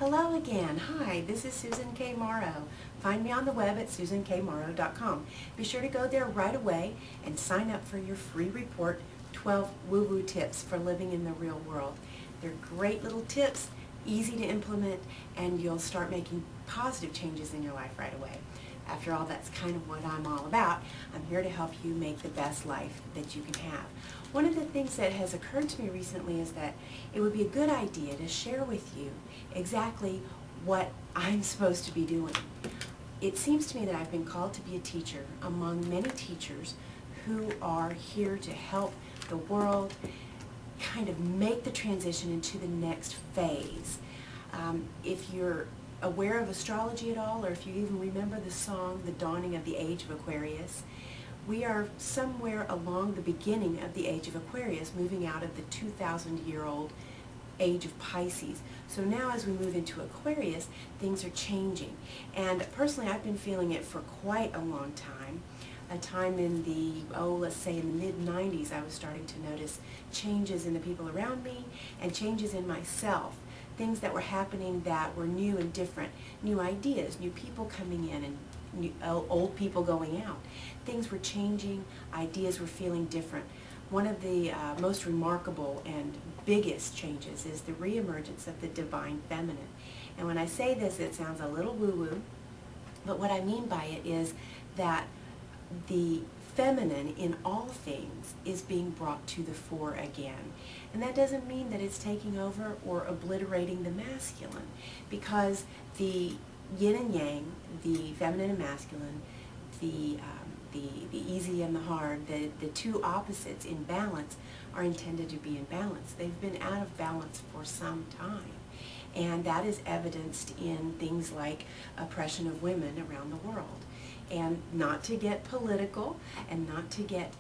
Hello again. Hi, this is Susan K. Morrow. Find me on the web at susankmorrow.com. Be sure to go there right away and sign up for your free report, 12 woo-woo tips for living in the real world. They're great little tips, easy to implement, and you'll start making positive changes in your life right away. After all, that's kind of what I'm all about. I'm here to help you make the best life that you can have. One of the things that has occurred to me recently is that it would be a good idea to share with you exactly what I'm supposed to be doing. It seems to me that I've been called to be a teacher among many teachers who are here to help the world kind of make the transition into the next phase. If you're aware of astrology at all, or if you even remember the song, The Dawning of the Age of Aquarius, we are somewhere along the beginning of the age of Aquarius, moving out of the 2,000-year-old age of Pisces. So now as we move into Aquarius, things are changing. And personally, I've been feeling it for quite a long time. A time in the, let's say in the mid-90s, I was starting to notice changes in the people around me and changes in myself. Things that were happening that were new and different, new ideas, new people coming in and old people going out. Things were changing, ideas were feeling different. One of the most remarkable and biggest changes is the re-emergence of the divine feminine. And when I say this, it sounds a little woo-woo, but what I mean by it is that the feminine in all things is being brought to the fore again. And that doesn't mean that it's taking over or obliterating the masculine, because the yin and yang, the feminine and masculine, the easy and the hard, the two opposites in balance are intended to be in balance. They've been out of balance for some time. And that is evidenced in things like oppression of women around the world. And not to get political and not to get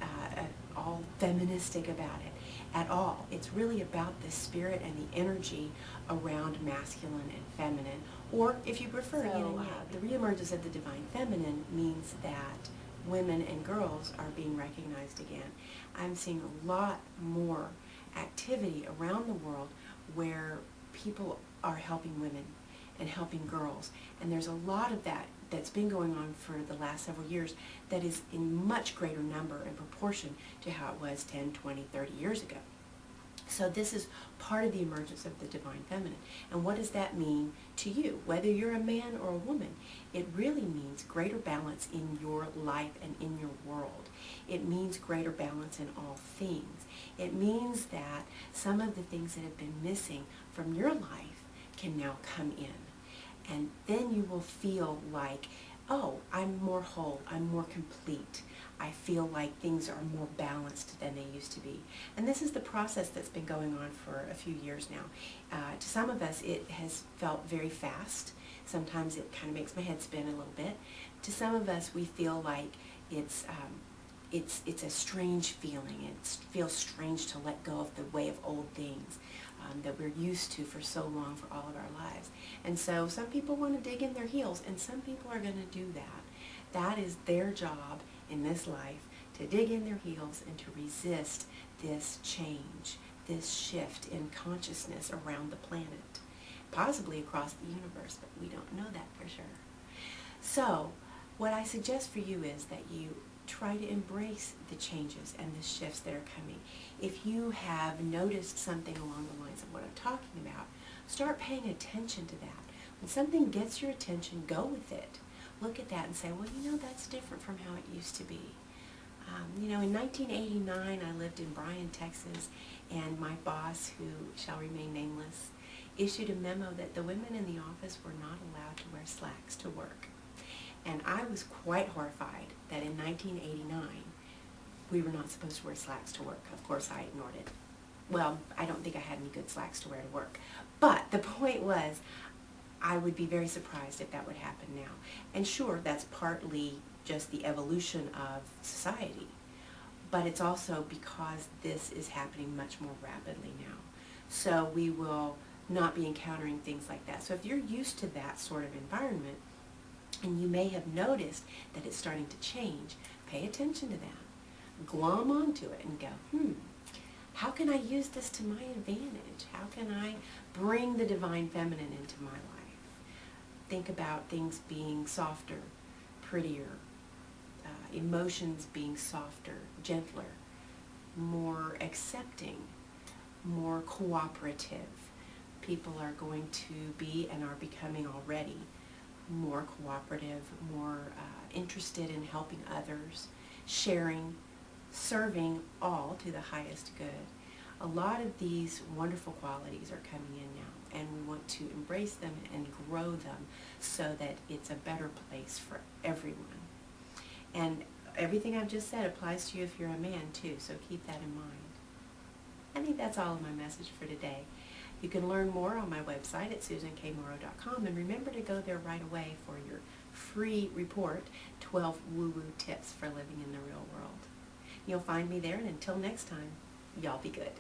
all feministic about it at all. It's really about the spirit and the energy around masculine and feminine, or if you prefer, yin and yang. The re-emergence of the divine feminine means that women and girls are being recognized again. I'm seeing a lot more activity around the world where people are helping women and helping girls. And there's a lot of that that's been going on for the last several years that is in much greater number and proportion to how it was 10, 20, 30 years ago. So this is part of the emergence of the divine feminine. And what does that mean to you? Whether you're a man or a woman, it really means greater balance in your life and in your world. It means greater balance in all things. It means that some of the things that have been missing from your life can now come in. And then you will feel like, oh, I'm more whole, I'm more complete. I feel like things are more balanced than they used to be. And this is the process that's been going on for a few years now. To some of us, it has felt very fast. Sometimes it kind of makes my head spin a little bit. To some of us, we feel like it's a strange feeling. It feels strange to let go of the way of old things that we're used to for so long, for all of our lives. And so some people want to dig in their heels, and some people are going to do that. That is their job in this life, to dig in their heels and to resist this change, this shift in consciousness around the planet, possibly across the universe, but we don't know that for sure. So what I suggest for you is that you try to embrace the changes and the shifts that are coming. If you have noticed something along the lines of what I'm talking about, start paying attention to that. When something gets your attention, go with it. Look at that and say, well, you know, that's different from how it used to be. You know, in 1989, I lived in Bryan, Texas, and my boss, who shall remain nameless, issued a memo that the women in the office were not allowed to wear slacks to work. And I was quite horrified that in 1989, we were not supposed to wear slacks to work. Of course, I ignored it. Well, I don't think I had any good slacks to wear to work. But the point was, I would be very surprised if that would happen now. And sure, that's partly just the evolution of society. But it's also because this is happening much more rapidly now. So we will not be encountering things like that. So if you're used to that sort of environment, and you may have noticed that it's starting to change, pay attention to that. Glom onto it and go, how can I use this to my advantage? How can I bring the divine feminine into my life? Think about things being softer, prettier, emotions being softer, gentler, more accepting, more cooperative. People are going to be and are becoming already more cooperative, more interested in helping others, sharing, serving, all to the highest good. A lot of these wonderful qualities are coming in now, and we want to embrace them and grow them so that it's a better place for everyone. And everything I've just said applies to you if you're a man too, so keep that in mind. I think that's all of my message for today. You can learn more on my website at susankmorrow.com, and remember to go there right away for your free report, 12 woo-woo tips for living in the real world. You'll find me there, and until next time, y'all be good.